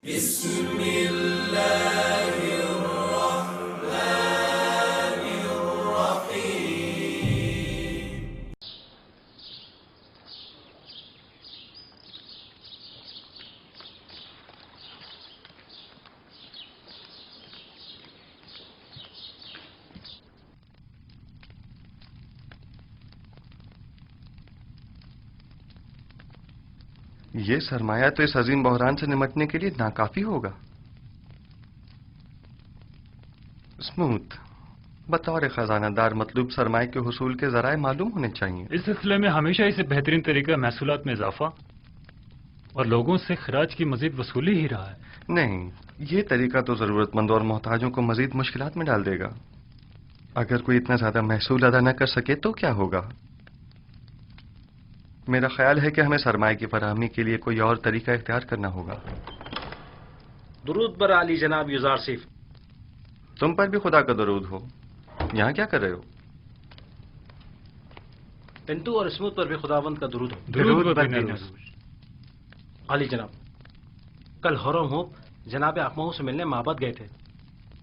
بسم الله الرحمن الرحيم. یہ سرمایہ تو اس عظیم بحران سے نمٹنے کے لیے ناکافی ہوگا. اسموتھ، بطور خزانہ دار مطلوب سرمایہ کے حصول کے ذرائع معلوم ہونے چاہیے. اس سلسلے میں ہمیشہ اسے بہترین طریقہ محصولات میں اضافہ اور لوگوں سے خراج کی مزید وصولی ہی رہا ہے. نہیں، یہ طریقہ تو ضرورت مندوں اور محتاجوں کو مزید مشکلات میں ڈال دے گا. اگر کوئی اتنا زیادہ محصول ادا نہ کر سکے تو کیا ہوگا؟ میرا خیال ہے کہ ہمیں سرمایہ کی فراہمی کے لیے کوئی اور طریقہ اختیار کرنا ہوگا. درود بر علی جناب یوزار صیف. تم پر بھی خدا کا درود ہو. یہاں کیا کر رہے ہو؟ پنٹو اور اسموتھ پر بھی خداوند کا درود ہو. درود بر بر دینس. علی جناب، کل ہورم ہوپ جناب اقمہو سے ملنے معبد گئے تھے.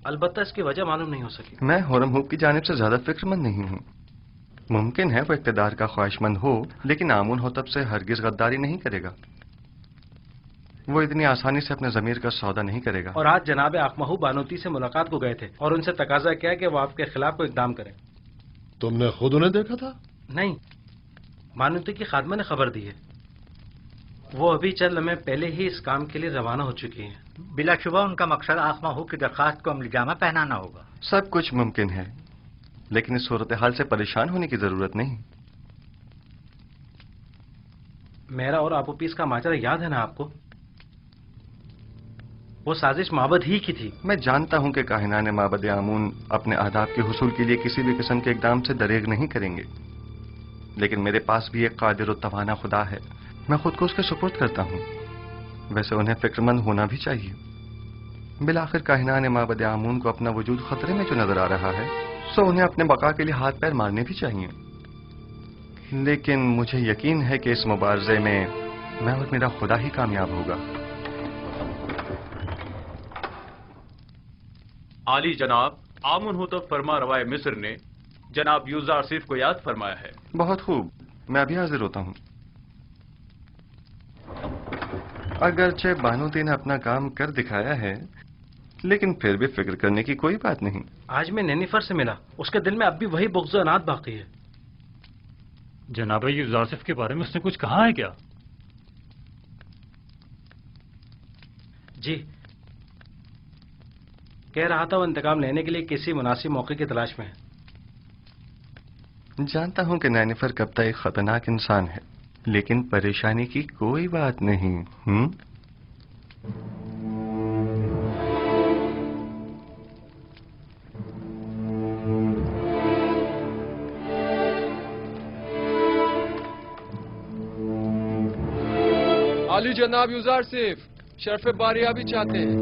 البتہ اس کی وجہ معلوم نہیں ہو سکی. میں ہورم ہوپ کی جانب سے زیادہ فکر مند نہیں ہوں. ممکن ہے وہ اقتدار کا خواہش مند ہو، لیکن آمون ہوتب سے ہرگز غداری نہیں کرے گا. وہ اتنی آسانی سے اپنے ضمیر کا سودا نہیں کرے گا. اور آج جناب اقمہو بانوتی سے ملاقات کو گئے تھے اور ان سے تقاضا کیا کہ وہ آپ کے خلاف کوئی اقدام کریں. تم نے خود انہیں دیکھا تھا؟ نہیں، بانوتی کی خادمہ نے خبر دی ہے. وہ ابھی چند لمحے پہلے ہی اس کام کے لیے روانہ ہو چکی ہیں. بلا شبہ ان کا مقصد آخمہو کی درخواست کو عملی جامہ پہنانا ہوگا. سب کچھ ممکن ہے، لیکن اس صورتحال سے پریشان ہونے کی ضرورت نہیں. میرا اور آپو پیس کا ماجرا یاد ہے نا آپ کو؟ وہ سازش معبد ہی کی تھی. میں جانتا ہوں کہ کاہنان معبد آمون اپنے اہداف کے حصول کے لیے کسی بھی قسم کے اقدام سے دریغ نہیں کریں گے، لیکن میرے پاس بھی ایک قادر و توانا خدا ہے. میں خود کو اس کے سپرد کرتا ہوں. ویسے انہیں فکر مند ہونا بھی چاہیے. بالآخر کاہنان معبد آمون کو اپنا وجود خطرے میں جو نظر آ رہا ہے، سو انہیں اپنے بقا کے لیے ہاتھ پیر مارنے بھی چاہیے. لیکن مجھے یقین ہے کہ اس مبارزے میں میں اور میرا خدا ہی کامیاب ہوگا. عالی جناب، آمن ہوتب فرما روائے مصر نے جناب یوزار صیف کو یاد فرمایا ہے. بہت خوب، میں ابھی حاضر ہوتا ہوں. اگرچہ بانوتی نے اپنا کام کر دکھایا ہے، لیکن پھر بھی فکر کرنے کی کوئی بات نہیں. آج میں نینیفر سے ملا، اس کے دل میں اب بھی وہی بغض و عناد باقی ہے. جناب یوزارصف کے بارے میں اس نے کچھ کہا ہے کیا؟ جی، کہہ رہا تھا وہ انتقام لینے کے لیے کسی مناسب موقع کی تلاش میں ہے. جانتا ہوں کہ نینیفر کبتا ایک خطرناک انسان ہے، لیکن پریشانی کی کوئی بات نہیں. علی جناب یوزار صیف شرف باریابی چاہتے ہیں.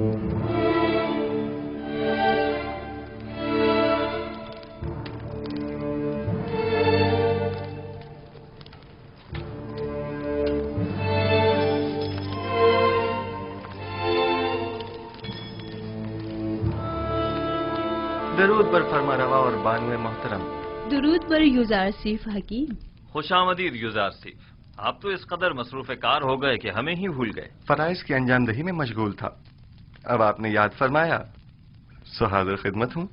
درود بر فرما روا اور بانوے محترم. درود بر یوزار صیف حکیم. خوش آمدید یوزار صیف. آپ تو اس قدر مصروف کار ہو گئے کہ ہمیں ہی بھول گئے. فرائض کی انجام دہی میں مشغول تھا. اب آپ نے یاد فرمایا، سو حاضر خدمت ہوں.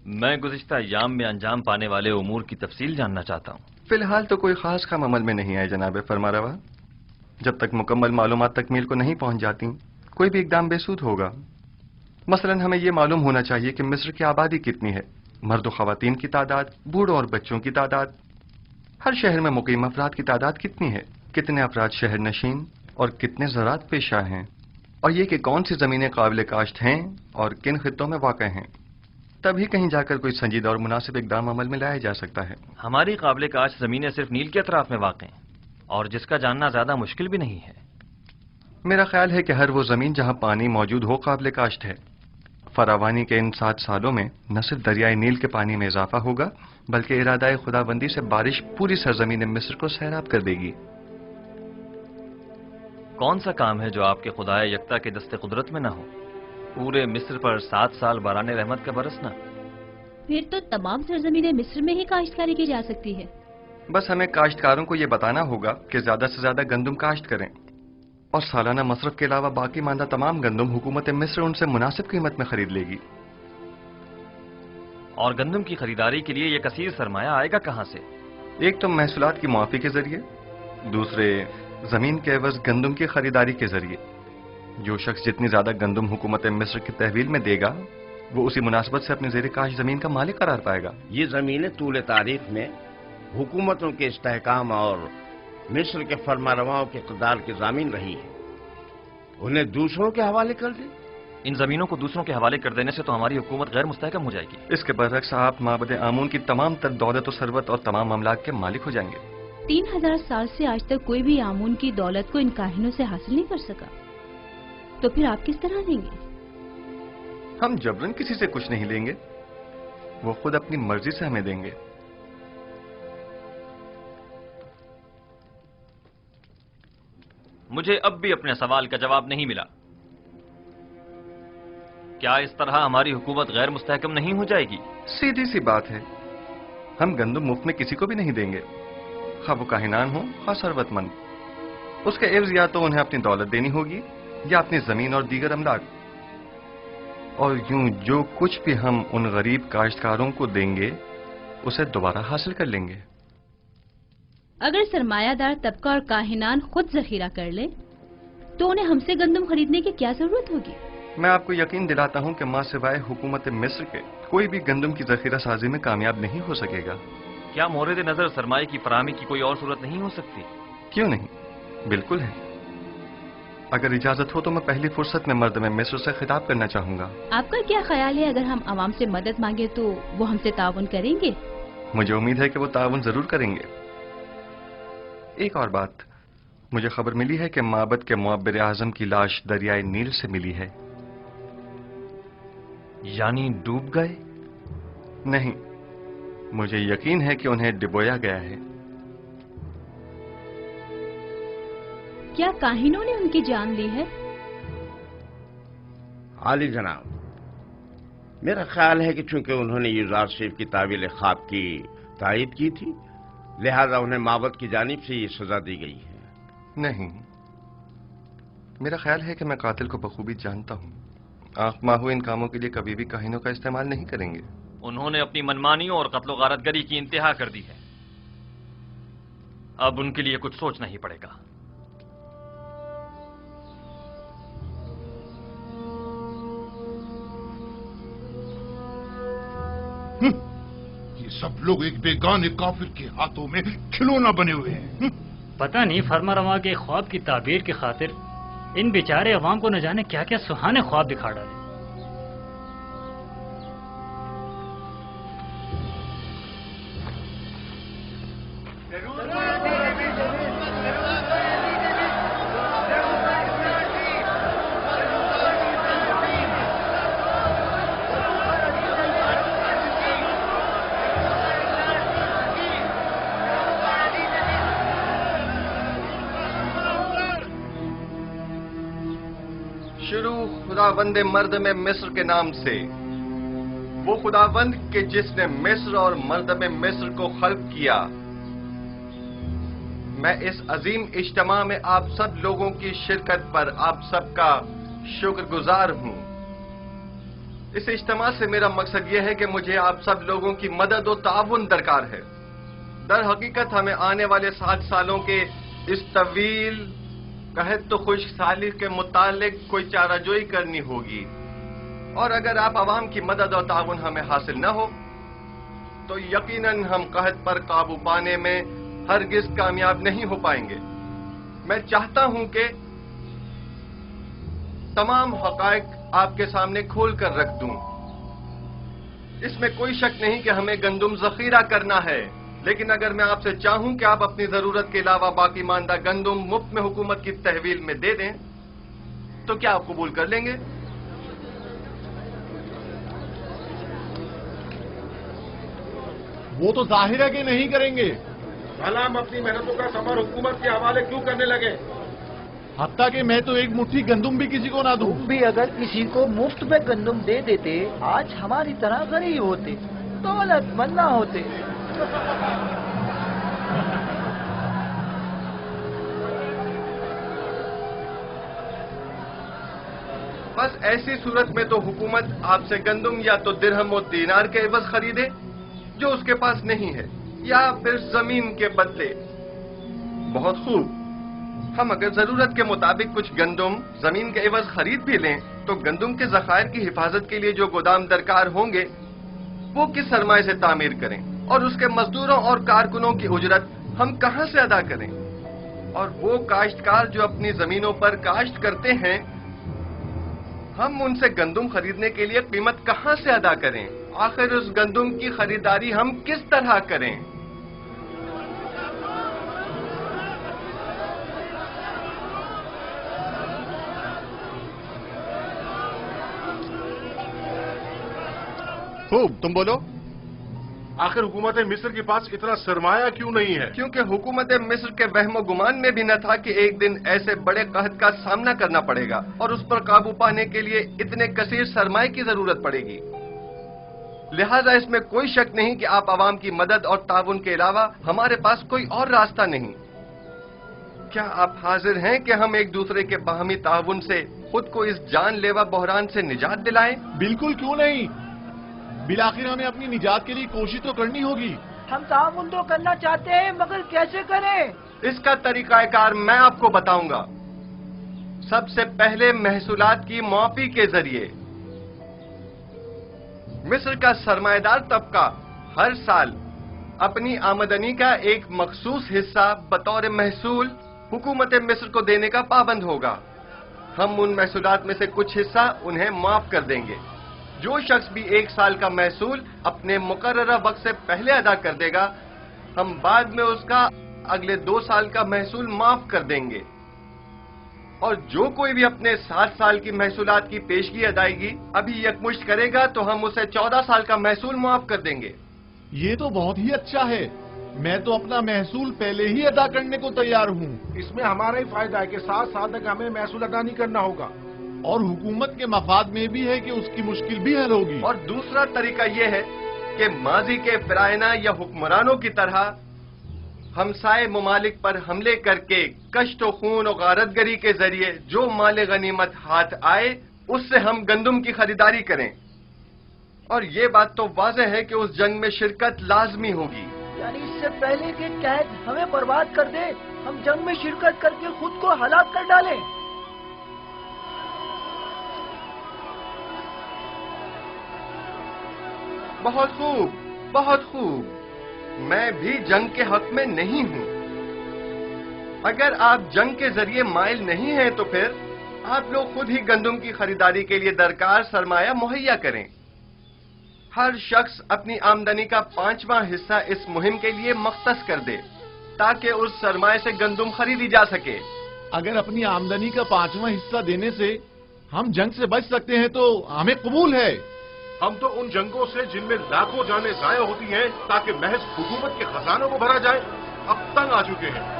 میں گزشتہ ایام میں انجام پانے والے امور کی تفصیل جاننا چاہتا ہوں. فی الحال تو کوئی خاص کام عمل میں نہیں آئے جناب فرما روا. جب تک مکمل معلومات تکمیل کو نہیں پہنچ جاتی، کوئی بھی اقدام بے سود ہوگا. مثلا ہمیں یہ معلوم ہونا چاہیے کہ مصر کی آبادی کتنی ہے، مرد و خواتین کی تعداد، بوڑھوں اور بچوں کی تعداد، ہر شہر میں مقیم افراد کی تعداد کتنی ہے، کتنے افراد شہر نشین اور کتنے زراعت پیشہ ہیں، اور یہ کہ کون سی زمینیں قابل کاشت ہیں اور کن خطوں میں واقع ہیں. تبھی کہیں جا کر کوئی سنجیدہ اور مناسب اقدام عمل میں لایا جا سکتا ہے. ہماری قابل کاشت زمینیں صرف نیل کے اطراف میں واقع ہیں، اور جس کا جاننا زیادہ مشکل بھی نہیں ہے. میرا خیال ہے کہ ہر وہ زمین جہاں پانی موجود ہو قابل کاشت ہے. فراوانی کے ان 7 سالوں میں نہ صرف دریائے نیل کے پانی میں اضافہ ہوگا، بلکہ ارادہ خدا بندی سے بارش پوری سرزمین مصر کو سیراب کر دے گی. کون سا کام ہے جو آپ کے خدائے یکتا کے دست قدرت میں نہ ہو؟ پورے مصر پر 7 سال باران رحمت کا برسنا۔ پھر تو تمام سرزمین مصر میں ہی کاشتکاری کی جا سکتی ہے۔ بس ہمیں کاشتکاروں کو یہ بتانا ہوگا کہ زیادہ سے زیادہ گندم کاشت کریں، اور سالانہ مصرف کے علاوہ باقی ماندہ تمام گندم حکومت مصر ان سے مناسب قیمت میں خرید لے گی۔ اور گندم کی خریداری کے لیے یہ کثیر سرمایہ آئے گا کہاں سے؟ ایک تو محصولات کی معافی کے ذریعے، دوسرے زمین کے عوض گندم کی خریداری کے ذریعے۔ جو شخص جتنی زیادہ گندم حکومت مصر کی تحویل میں دے گا وہ اسی مناسبت سے اپنی زیر کاش زمین کا مالک قرار پائے گا۔ یہ زمینیں طول تاریخ میں حکومتوں کے استحکام اور مصر کے فرما رواؤں کے اقتدار کی ضامن رہی ہیں، انہیں دوسروں کے حوالے کر دیں۔ ان زمینوں کو دوسروں کے حوالے کر دینے سے تو ہماری حکومت غیر مستحکم ہو جائے گی۔ اس کے برعکس آپ معبد آمون کی تمام تر دولت و ثروت اور تمام املاک کے مالک ہو جائیں گے۔ 3000 سال سے آج تک کوئی بھی آمون کی دولت کو ان کاہنوں سے حاصل نہیں کر سکا، تو پھر آپ کس طرح دیں گے؟ ہم جبرن کسی سے کچھ نہیں لیں گے، وہ خود اپنی مرضی سے ہمیں دیں گے۔ مجھے اب بھی اپنے سوال کا جواب نہیں ملا۔ کیا اس طرح ہماری حکومت غیر مستحکم نہیں ہو جائے گی؟ سیدھی سی بات ہے، ہم گندم مفت میں کسی کو بھی نہیں دیں گے، خواہ وہ کاہنان ہوں خواہ ثروت مند۔ اس کے عوض یا تو انہیں اپنی دولت دینی ہوگی یا اپنی زمین اور دیگر املاک، اور یوں جو کچھ بھی ہم ان غریب کاشتکاروں کو دیں گے اسے دوبارہ حاصل کر لیں گے۔ اگر سرمایہ دار طبقہ اور کاہنان خود ذخیرہ کر لیں تو انہیں ہم سے گندم خریدنے کی کیا ضرورت ہوگی؟ میں آپ کو یقین دلاتا ہوں کہ ماں سوائے حکومت مصر کے کوئی بھی گندم کی ذخیرہ سازی میں کامیاب نہیں ہو سکے گا۔ کیا مورد نظر سرمایہ کی فراہمی کی کوئی اور صورت نہیں ہو سکتی؟ کیوں نہیں، بالکل ہے۔ اگر اجازت ہو تو میں پہلی فرصت میں مردم مصر سے خطاب کرنا چاہوں گا۔ آپ کا کیا خیال ہے اگر ہم عوام سے مدد مانگے تو وہ ہم سے تعاون کریں گے؟ مجھے امید ہے کہ وہ تعاون ضرور کریں گے۔ ایک اور بات، مجھے خبر ملی ہے کہ معبد کے معبر اعظم کی لاش دریائے نیل سے ملی ہے۔ یعنی ڈوب گئے؟ نہیں، مجھے یقین ہے کہ انہیں ڈبویا گیا ہے۔ کیا کاہنوں نے ان کی جان لی ہے؟ عالی جناب، میرا خیال ہے کہ چونکہ انہوں نے یوزار شریف کی تعویل خواب کی تائید کی تھی لہذا انہیں معبد کی جانب سے یہ سزا دی گئی ہے۔ نہیں، میرا خیال ہے کہ میں قاتل کو بخوبی جانتا ہوں۔ آنکھ ماہو ان کاموں کے لیے کبھی بھی کاہنوں کا استعمال نہیں کریں گے۔ انہوں نے اپنی منمانیوں اور قتل و غارت گری کی انتہا کر دی ہے، اب ان کے لیے کچھ سوچنا ہی پڑے گا۔ یہ سب لوگ ایک بیگانے کافر کے ہاتھوں میں کھلونا بنے ہوئے ہیں۔ پتہ نہیں فرما رواں کے خواب کی تعبیر کی خاطر ان بیچارے عوام کو نہ جانے کیا کیا سہانے خواب دکھا ڈالے۔ شروع خداوند مرد میں مصر کے نام سے، وہ خداوند کہ جس نے مصر اور مرد میں مصر کو خلق کیا۔ میں اس عظیم اجتماع میں آپ سب لوگوں کی شرکت پر آپ سب کا شکر گزار ہوں۔ اس اجتماع سے میرا مقصد یہ ہے کہ مجھے آپ سب لوگوں کی مدد و تعاون درکار ہے۔ در حقیقت ہمیں آنے والے 7 سالوں کے اس طویل قحط تو خشک سالی کے متعلق کوئی چارہ جوئی کرنی ہوگی، اور اگر آپ عوام کی مدد اور تعاون ہمیں حاصل نہ ہو تو یقیناً ہم قحط پر قابو پانے میں ہرگز کامیاب نہیں ہو پائیں گے۔ میں چاہتا ہوں کہ تمام حقائق آپ کے سامنے کھول کر رکھ دوں۔ اس میں کوئی شک نہیں کہ ہمیں گندم ذخیرہ کرنا ہے، لیکن اگر میں آپ سے چاہوں کہ آپ اپنی ضرورت کے علاوہ باقی ماندہ گندم مفت میں حکومت کی تحویل میں دے دیں تو کیا آپ قبول کر لیں گے؟ وہ تو ظاہر ہے کہ نہیں کریں گے۔ بھلا ہم اپنی محنتوں کا ثمر حکومت کے حوالے کیوں کرنے لگے؟ حتیٰ کہ میں تو ایک مٹھی گندم بھی کسی کو نہ دوں. تم بھی اگر کسی کو مفت میں گندم دے دیتے آج ہماری طرح غریب ہوتے, دولت مند نہ ہوتے. بس ایسی صورت میں تو حکومت آپ سے گندم یا تو درہم و دینار کے عوض خریدے جو اس کے پاس نہیں ہے, یا پھر زمین کے بدلے. بہت خوب, ہم اگر ضرورت کے مطابق کچھ گندم زمین کے عوض خرید بھی لیں تو گندم کے ذخائر کی حفاظت کے لیے جو گودام درکار ہوں گے وہ کس سرمایہ سے تعمیر کریں, اور اس کے مزدوروں اور کارکنوں کی اجرت ہم کہاں سے ادا کریں؟ اور وہ کاشتکار جو اپنی زمینوں پر کاشت کرتے ہیں, ہم ان سے گندم خریدنے کے لیے قیمت کہاں سے ادا کریں؟ آخر اس گندم کی خریداری ہم کس طرح کریں؟ خوب, تم بولو. آخر حکومت مصر کے پاس اتنا سرمایہ کیوں نہیں ہے؟ کیونکہ حکومت مصر کے وہم و گمان میں بھی نہ تھا کہ ایک دن ایسے بڑے قحط کا سامنا کرنا پڑے گا اور اس پر قابو پانے کے لیے اتنے کثیر سرمایہ کی ضرورت پڑے گی. لہذا اس میں کوئی شک نہیں کہ آپ عوام کی مدد اور تعاون کے علاوہ ہمارے پاس کوئی اور راستہ نہیں. کیا آپ حاضر ہیں کہ ہم ایک دوسرے کے باہمی تعاون سے خود کو اس جان لیوا بحران سے نجات دلائیں؟ بالکل کیوں نہیں. بالآخر ہمیں اپنی نجات کے لیے کوشش تو کرنی ہوگی. ہم تعاون تو کرنا چاہتے ہیں مگر کیسے کریں؟ اس کا طریقہ کار میں آپ کو بتاؤں گا. سب سے پہلے محصولات کی معافی کے ذریعے. مصر کا سرمایہ دار طبقہ ہر سال اپنی آمدنی کا ایک مخصوص حصہ بطور محصول حکومت مصر کو دینے کا پابند ہوگا. ہم ان محصولات میں سے کچھ حصہ انہیں معاف کر دیں گے. جو شخص بھی 1 سال کا محصول اپنے مقررہ وقت سے پہلے ادا کر دے گا, ہم بعد میں اس کا اگلے 2 سال کا محصول معاف کر دیں گے. اور جو کوئی بھی اپنے 7 سال کی محصولات کی پیشگی ادائیگی ابھی یکمشت کرے گا تو ہم اسے 14 سال کا محصول معاف کر دیں گے. یہ تو بہت ہی اچھا ہے. میں تو اپنا محصول پہلے ہی ادا کرنے کو تیار ہوں. اس میں ہمارا ہی فائدہ ہے کہ 7 سال تک ہمیں محصول ادا نہیں کرنا ہوگا. اور حکومت کے مفاد میں بھی ہے کہ اس کی مشکل بھی حل ہوگی. اور دوسرا طریقہ یہ ہے کہ ماضی کے فرعونہ یا حکمرانوں کی طرح ہمسائے ممالک پر حملے کر کے کشت و خون و غارت گری کے ذریعے جو مال غنیمت ہاتھ آئے اس سے ہم گندم کی خریداری کریں. اور یہ بات تو واضح ہے کہ اس جنگ میں شرکت لازمی ہوگی. یعنی اس سے پہلے کہ قحط ہمیں برباد کر دے ہم جنگ میں شرکت کر کے خود کو ہلاک کر ڈالیں. بہت خوب, بہت خوب. میں بھی جنگ کے حق میں نہیں ہوں. اگر آپ جنگ کے ذریعے مائل نہیں ہیں تو پھر آپ لوگ خود ہی گندم کی خریداری کے لیے درکار سرمایہ مہیا کریں. ہر شخص اپنی آمدنی کا 5واں حصہ اس مہم کے لیے مختص کر دے تاکہ اس سرمایہ سے گندم خریدی جا سکے. اگر اپنی آمدنی کا 5واں حصہ دینے سے ہم جنگ سے بچ سکتے ہیں تو ہمیں قبول ہے. ہم تو ان جنگوں سے جن میں لاکھوں جانیں ضائع ہوتی ہیں تاکہ محض حکومت کے خزانوں کو بھرا جائے اب تنگ آ چکے ہیں.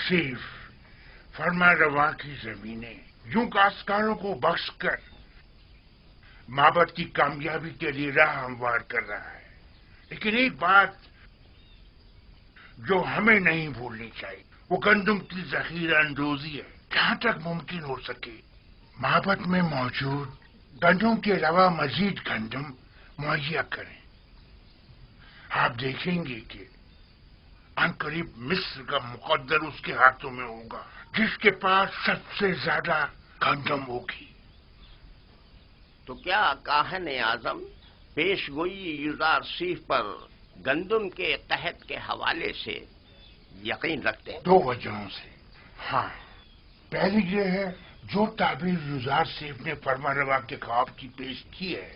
صرف فرما روا کی زمینیں یوں کاشتکاروں کو بخش کر معبد کی کامیابی کے لیے راہ ہموار کر رہا ہے. لیکن ایک بات جو ہمیں نہیں بھولنی چاہیے وہ گندم کی ذخیرہ اندوزی ہے. جہاں تک ممکن ہو سکے معبد میں موجود گندم کے علاوہ مزید گندم مہیا کریں. آپ دیکھیں گے کہ ان قریب مصر کا مقدر اس کے ہاتھوں میں ہوگا جس کے پاس سب سے زیادہ گندم ہوگی. تو کیا کاہن اعظم پیش گوئی یوزارسیف پر گندم کے قحط کے حوالے سے یقین رکھتے ہیں؟ 2 وجہوں سے. ہاں، پہلی یہ ہے جو تعبیر یوزارسیف نے فرما روا کے خواب کی پیش کی ہے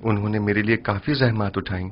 انہوں نے میرے لیے کافی زحمات اٹھائیں.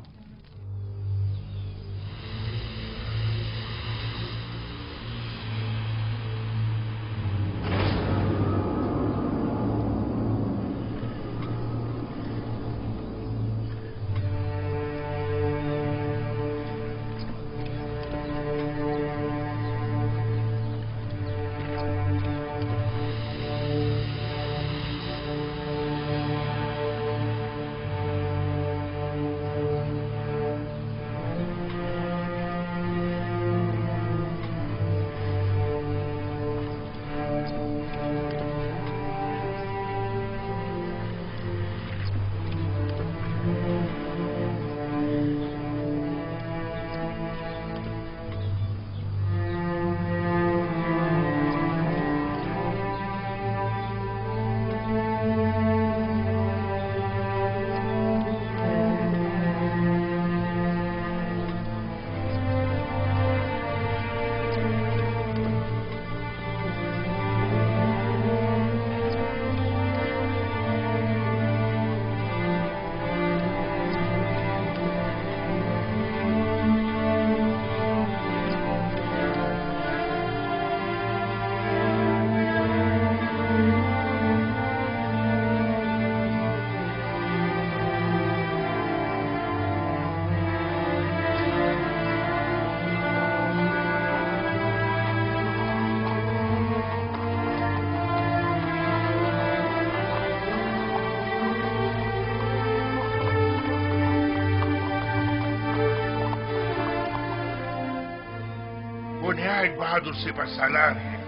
وہ نہایت بہادر سپہ سالار ہیں.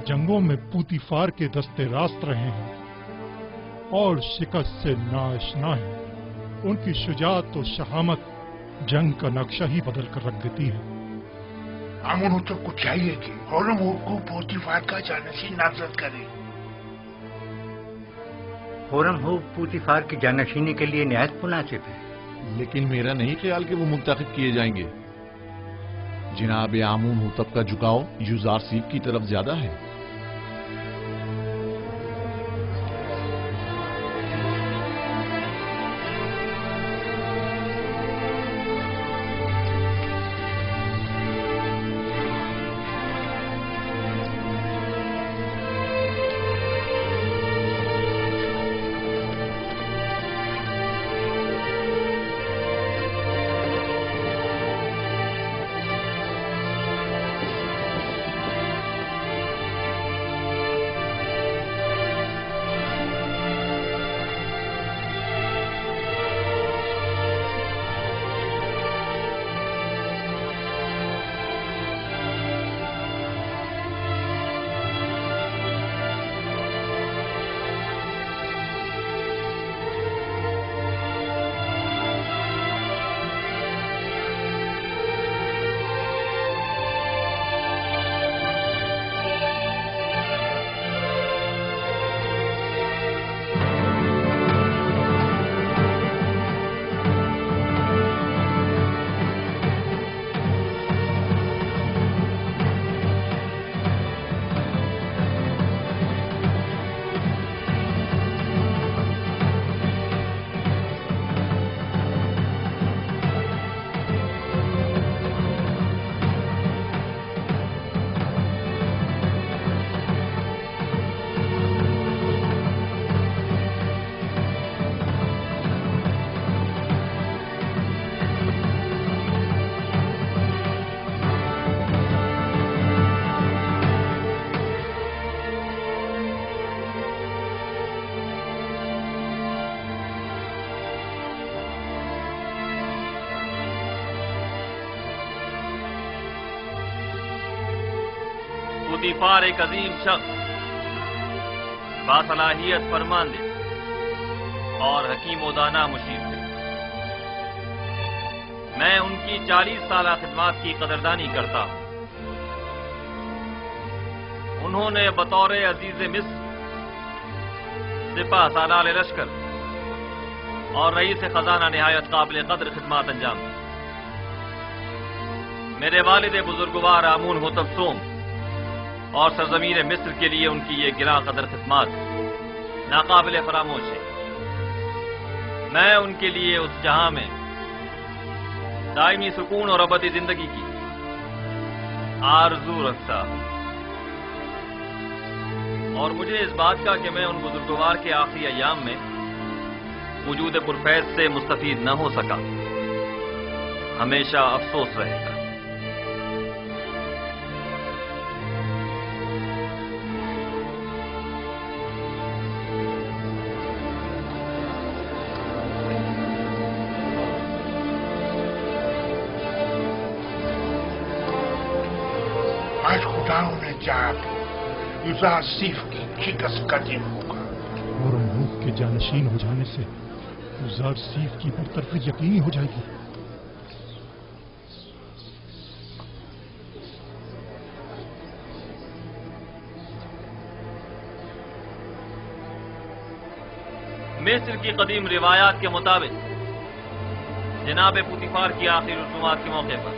جنگوں میں پوتیفار کے دستے راست رہے ہیں اور شکست سے ناآشنا ہیں. ان کی شجاعت و شہامت جنگ کا نقشہ ہی بدل کر رکھ دیتی ہے. آمون ہوتب کو چاہیے کہ ہورم کو پوتیفار کا جانشین نامزد کرے. ہورم ہو پوتیفار کی جانشینی کے لیے نہایت مناسب ہے. لیکن میرا نہیں خیال کہ وہ منتخب کیے جائیں گے. جناب آمون ہوتب کا جھکاؤ یوزارسیف کی طرف زیادہ ہے. پوتیفار ایک عظیم شخص، باصلاحیت فرماندے اور حکیم و دانا مشیر تھے. میں ان کی 40 سالہ خدمات کی قدردانی کرتا ہوں. انہوں نے بطور عزیز مصر، سپہ سالار لشکر اور رئیس خزانہ نہایت قابل قدر خدمات انجام دی. میرے والد بزرگوار آمون ہوتب سوم اور سرزمین مصر کے لیے ان کی یہ گراں قدر خدمات ناقابل فراموش ہے. میں ان کے لیے اس جہاں میں دائمی سکون اور ابدی زندگی کی آرزو رکھتا ہوں، اور مجھے اس بات کا کہ میں ان بزرگوار کے آخری ایام میں وجود پرفیض سے مستفید نہ ہو سکا ہمیشہ افسوس رہے گا۔ آج خداؤں نے چاہا کہ یوزار سیف کی شکست کا دن ہوگا، اور ملک کے جانشین ہو جانے سے یوزار سیف کی برطرفی یقینی ہو جائے گی۔ مصر کی قدیم روایات کے مطابق جناب پوتیفار کی آخری رسومات کے موقع پر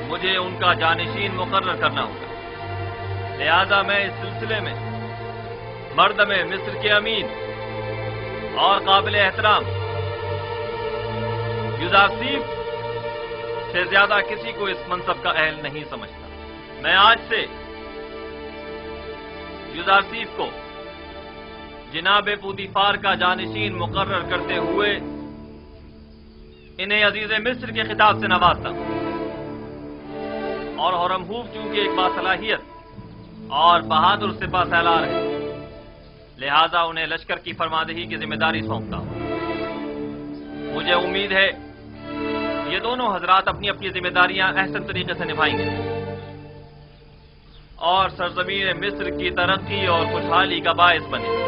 مجھے ان کا جانشین مقرر کرنا ہوگا، لہذا میں اس سلسلے میں مردم مصر کے امین اور قابل احترام یوزارسیف سے زیادہ کسی کو اس منصب کا اہل نہیں سمجھتا۔ میں آج سے یوزارسیف کو جناب پوتیفار کا جانشین مقرر کرتے ہوئے انہیں عزیز مصر کے خطاب سے نوازتا ہوں، اور ہورمہوب چونکہ ایک باصلاحیت اور بہادر سپہ سالار ہے، لہذا انہیں لشکر کی فرماندہی کی ذمہ داری سونپتا ہوں۔ مجھے امید ہے یہ دونوں حضرات اپنی اپنی ذمہ داریاں احسن طریقے سے نبھائیں گے اور سرزمین مصر کی ترقی اور خوشحالی کا باعث بنے۔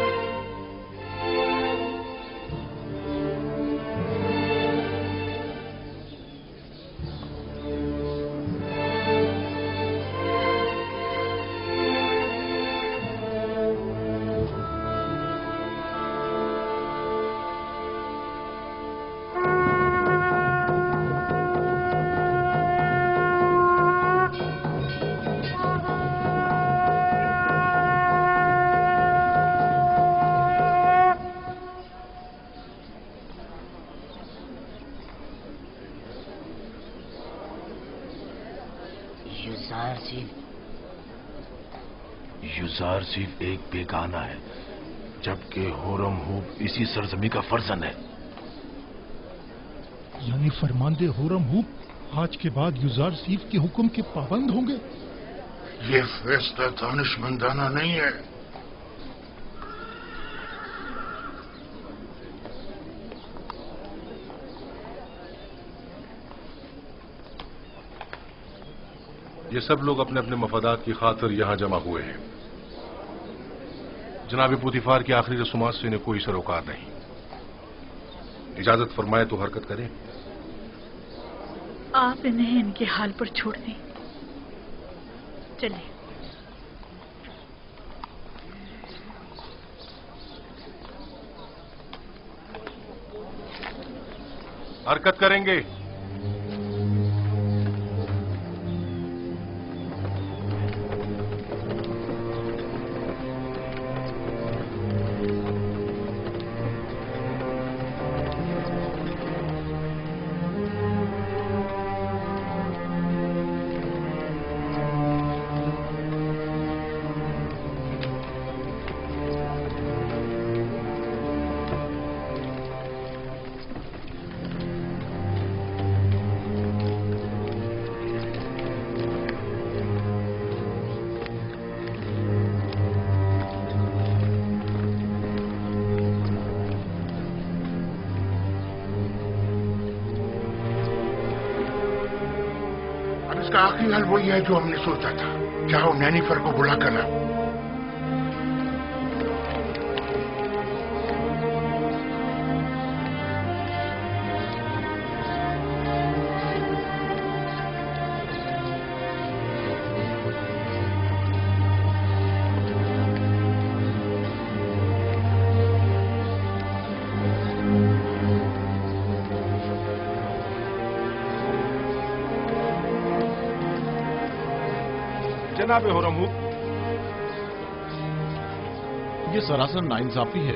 یوزارسیف ایک بیگانہ ہے، جبکہ ہورمہوب اسی سرزمین کا فرزند ہے۔ یعنی فرماندے ہورمہوب آج کے بعد یوزارسیف کے حکم کے پابند ہوں گے؟ یہ فیصلہ دانشمندانہ نہیں ہے۔ یہ سب لوگ اپنے اپنے مفادات کی خاطر یہاں جمع ہوئے ہیں۔ جناب پوتیفار کی آخری رسومات سے انہیں کوئی سروکار نہیں۔ اجازت فرمائے تو حرکت کریں۔ آپ انہیں ان کے حال پر چھوڑ دیں، چلیں۔ حرکت کریں گے۔ اس کا آخری حل وہی ہے جو ہم نے سوچا تھا۔ جاؤ نینیفر کو بلا کر لاؤ۔ جناب ہورمہوب، یہ سراسر ناانصافی ہے۔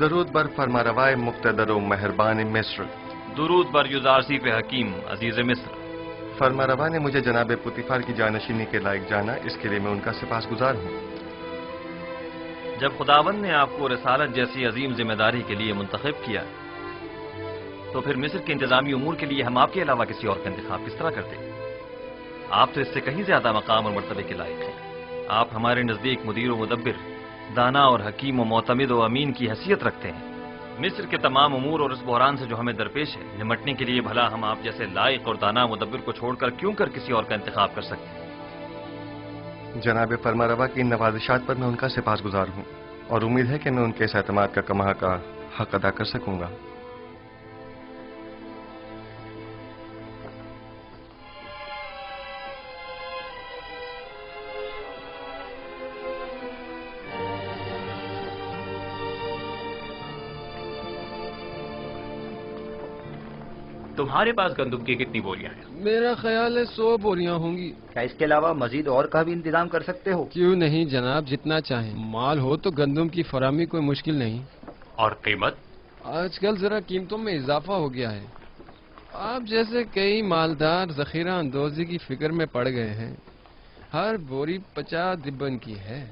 درود بر فرمانروای مقتدر و مہربان مصر. درود بر یوزارسیف حکیم عزیز مصر. فرمانروا نے مجھے جناب پوتیفار کی جانشینی کے لائق جانا، اس کے لیے میں ان کا سپاسگزار ہوں. جب خداوند نے آپ کو رسالت جیسی عظیم ذمہ داری کے لیے منتخب کیا تو پھر مصر کے انتظامی امور کے لیے ہم آپ کے علاوہ کسی اور کا انتخاب کس طرح کرتے؟ آپ تو اس سے کہیں زیادہ مقام اور مرتبے کے لائق ہیں. آپ ہمارے نزدیک مدیر و مدبر، دانا اور حکیم و معتمد و امین کی حیثیت رکھتے ہیں. مصر کے تمام امور اور اس بحران سے جو ہمیں درپیش ہے نمٹنے کے لیے بھلا ہم آپ جیسے لائق اور دانا مدبر کو چھوڑ کر کیوں کر کسی اور کا انتخاب کر سکتے ہیں؟ جناب فرمانروا کی ان نوازشات پر میں ان کا سپاسگزار ہوں اور امید ہے کہ میں ان کے اس اعتماد کا کماں کا حق ادا کر سکوں گا. تمہارے پاس گندم کی کتنی بوریاں ہیں؟ میرا خیال ہے 100 بوریاں ہوں گی. کیا اس کے علاوہ مزید اور کا بھی انتظام کر سکتے ہو؟ کیوں نہیں جناب، جتنا چاہیں. مال ہو تو گندم کی فراہمی کوئی مشکل نہیں. اور قیمت؟ آج کل ذرا قیمتوں میں اضافہ ہو گیا ہے. آپ جیسے کئی مالدار ذخیرہ اندوزی کی فکر میں پڑ گئے ہیں. ہر بوری 50 دبن کی ہے.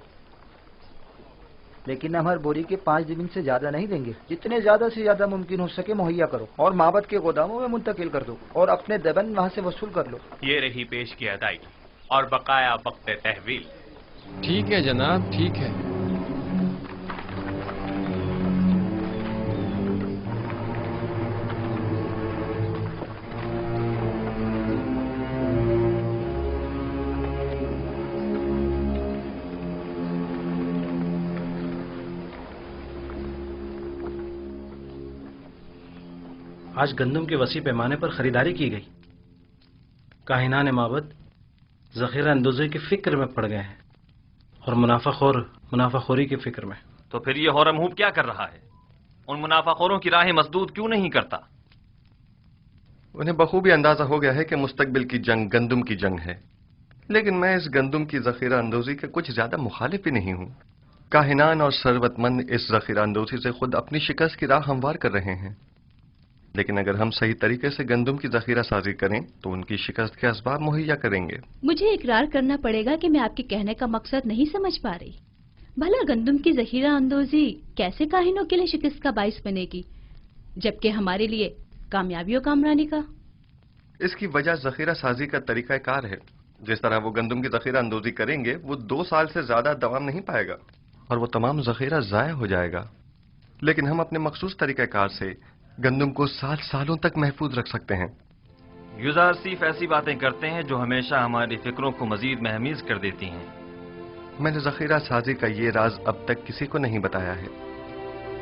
لیکن ہم ہر بوری کے 5 دبن سے زیادہ نہیں دیں گے. جتنے زیادہ سے زیادہ ممکن ہو سکے مہیا کرو اور معبد کے گوداموں میں منتقل کر دو اور اپنے دبن وہاں سے وصول کر لو. یہ رہی پیش کی ادائیگی اور بقایا وقت تحویل. ٹھیک ہے جناب، ٹھیک ہے. آج گندم کے وسیع پیمانے پر خریداری کی گئی. کاہنان معبد ذخیرہ اندوزی کی فکر میں پڑ گئے ہیں اور منافع خوری کی فکر میں. تو پھر یہ ہورم ہوپ کیا کر رہا ہے؟ ان منافع خوروں کی راہیں مسدود کیوں نہیں کرتا؟ انہیں بخوبی اندازہ ہو گیا ہے کہ مستقبل کی جنگ گندم کی جنگ ہے، لیکن میں اس گندم کی ذخیرہ اندوزی کے کچھ زیادہ مخالف بھی نہیں ہوں. کاہنان اور ثروت مند اس ذخیرہ اندوزی سے خود اپنی شکست کی راہ ہموار کر رہے ہیں، لیکن اگر ہم صحیح طریقے سے گندم کی ذخیرہ سازی کریں تو ان کی شکست کے اسباب مہیا کریں گے. مجھے اقرار کرنا پڑے گا کہ میں آپ کے کہنے کا مقصد نہیں سمجھ پا رہی. بھلا گندم کی ذخیرہ اندوزی کیسے کاہنوں کے لیے شکست کا باعث بنے گی جبکہ ہمارے لیے کامیابی و کامرانی کا؟ اس کی وجہ ذخیرہ سازی کا طریقہ کار ہے. جس طرح وہ گندم کی ذخیرہ اندوزی کریں گے وہ 2 سال سے زیادہ دوام نہیں پائے گا اور وہ تمام ذخیرہ ضائع ہو جائے گا. لیکن ہم اپنے مخصوص طریقہ کار سے گندم کو سالوں تک محفوظ رکھ سکتے ہیں. یوزارسیف ایسی باتیں کرتے ہیں جو ہمیشہ ہماری فکروں کو مزید مہمیز کر دیتی ہیں. میں نے ذخیرہ سازی کا یہ راز اب تک کسی کو نہیں بتایا ہے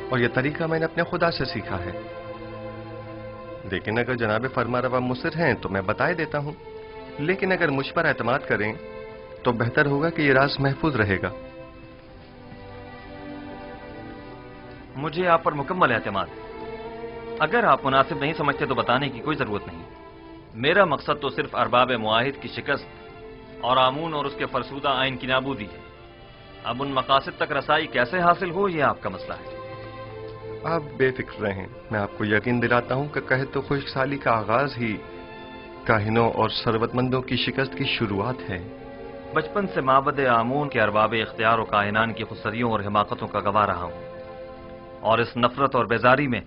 اور یہ طریقہ میں نے اپنے خدا سے سیکھا ہے. لیکن اگر جناب فرمانروا مصر ہیں تو میں بتائے دیتا ہوں، لیکن اگر مجھ پر اعتماد کریں تو بہتر ہوگا کہ یہ راز محفوظ رہے گا. مجھے آپ پر مکمل اعتماد ہے. اگر آپ مناسب نہیں سمجھتے تو بتانے کی کوئی ضرورت نہیں. میرا مقصد تو صرف ارباب معاہد کی شکست اور آمون اور اس کے فرسودہ آئین کی نابودی ہے. اب ان مقاصد تک رسائی کیسے حاصل ہو یہ آپ کا مسئلہ ہے. آپ بے فکر رہیں، میں آپ کو یقین دلاتا ہوں کہ قحط و خشک سالی کا آغاز ہی کاہنوں اور ثروت مندوں کی شکست کی شروعات ہے. بچپن سے معبد آمون کے ارباب اختیار و کاہنان کی خودسریوں اور حماقتوں کا گواہ رہا ہوں اور اس نفرت اور بیزاری میں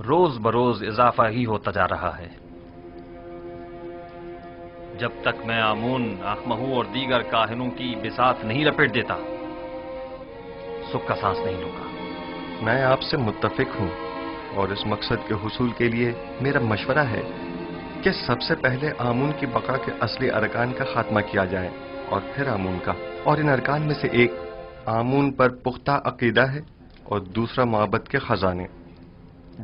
روز بروز اضافہ ہی ہوتا جا رہا ہے. جب تک میں آمون، آخمہو اور دیگر کاہنوں کی بساط نہیں لپیٹ دیتا سکھ کا سانس نہیں لوں گا. میں آپ سے متفق ہوں اور اس مقصد کے حصول کے لیے میرا مشورہ ہے کہ سب سے پہلے آمون کی بقا کے اصلی ارکان کا خاتمہ کیا جائے اور پھر آمون کا. اور ان ارکان میں سے ایک آمون پر پختہ عقیدہ ہے اور دوسرا معبد کے خزانے.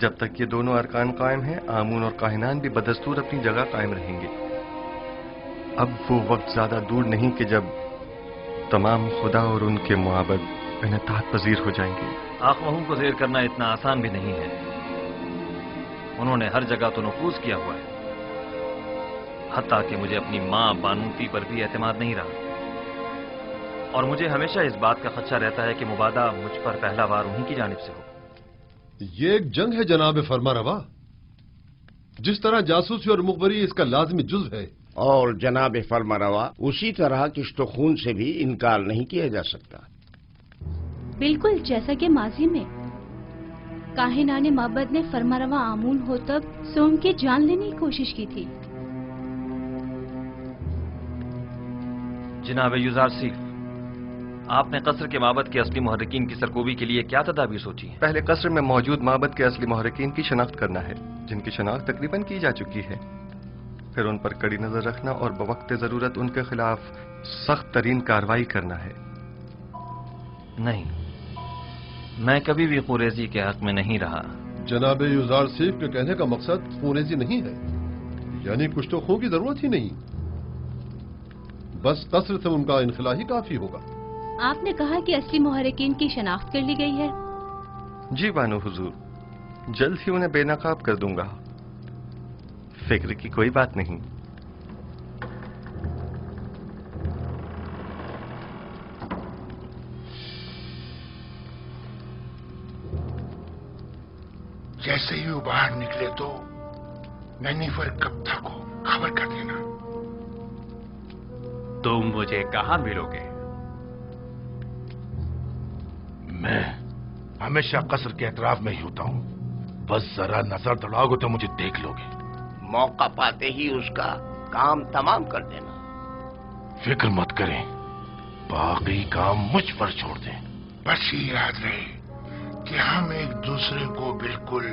جب تک یہ دونوں ارکان قائم ہیں آمون اور کاہنان بھی بدستور اپنی جگہ قائم رہیں گے. اب وہ وقت زیادہ دور نہیں کہ جب تمام خدا اور ان کے معبد انعطاف پذیر ہو جائیں گے. آخمہو کو زیر کرنا اتنا آسان بھی نہیں ہے. انہوں نے ہر جگہ تو نفوذ کیا ہوا ہے، حتیٰ کہ مجھے اپنی ماں بانوتی پر بھی اعتماد نہیں رہا. اور مجھے ہمیشہ اس بات کا خدشہ رہتا ہے کہ مبادہ مجھ پر پہلا وار انہی کی جانب سے ہو۔ یہ ایک جنگ ہے جناب فرما روا، جس طرح جاسوسی اور مخبری اس کا لازمی جزو ہے، اور جناب فرما روا اسی طرح کشت و خون سے بھی انکار نہیں کیا جا سکتا۔ بالکل جیسا کہ ماضی میں کاہنان معبد نے فرماروا آمون ہوتب سوم کی جان لینے کی کوشش کی تھی۔ جناب یوزار سیف، آپ نے قصر کے معبد کے اصلی محرکین کی سرکوبی کے لیے کیا تدابیر سوچی ہیں؟ پہلے قصر میں موجود معبد کے اصلی محرکین کی شناخت کرنا ہے، جن کی شناخت تقریباً کی جا چکی ہے، پھر ان پر کڑی نظر رکھنا اور بوقت ضرورت ان کے خلاف سخت ترین کارروائی کرنا ہے۔ نہیں، میں کبھی بھی خوریزی کے حق میں نہیں رہا۔ جناب یوزار سیف کے کہنے کا مقصد خوریزی نہیں ہے، یعنی کشت و خون کی ضرورت ہی نہیں، بس قصر سے ان کا انخلا ہی کافی ہوگا۔ آپ نے کہا کہ اصلی محرکین کی شناخت کر لی گئی ہے؟ جی بانو حضور، جلد ہی انہیں بے نقاب کر دوں گا، فکر کی کوئی بات نہیں۔ جیسے ہی وہ باہر نکلے تو نینیفر کپتا کو خبر کر دینا۔ تم مجھے کہاں ملو گے؟ میں ہمیشہ قصر کے اطراف میں ہی ہوتا ہوں، بس ذرا نظر دوڑاؤ گے تو مجھے دیکھ لو گے۔ موقع پاتے ہی اس کا کام تمام کر دینا۔ فکر مت کریں، باقی کام مجھ پر چھوڑ دیں۔ بس یہ یاد رہے کہ ہم ایک دوسرے کو بالکل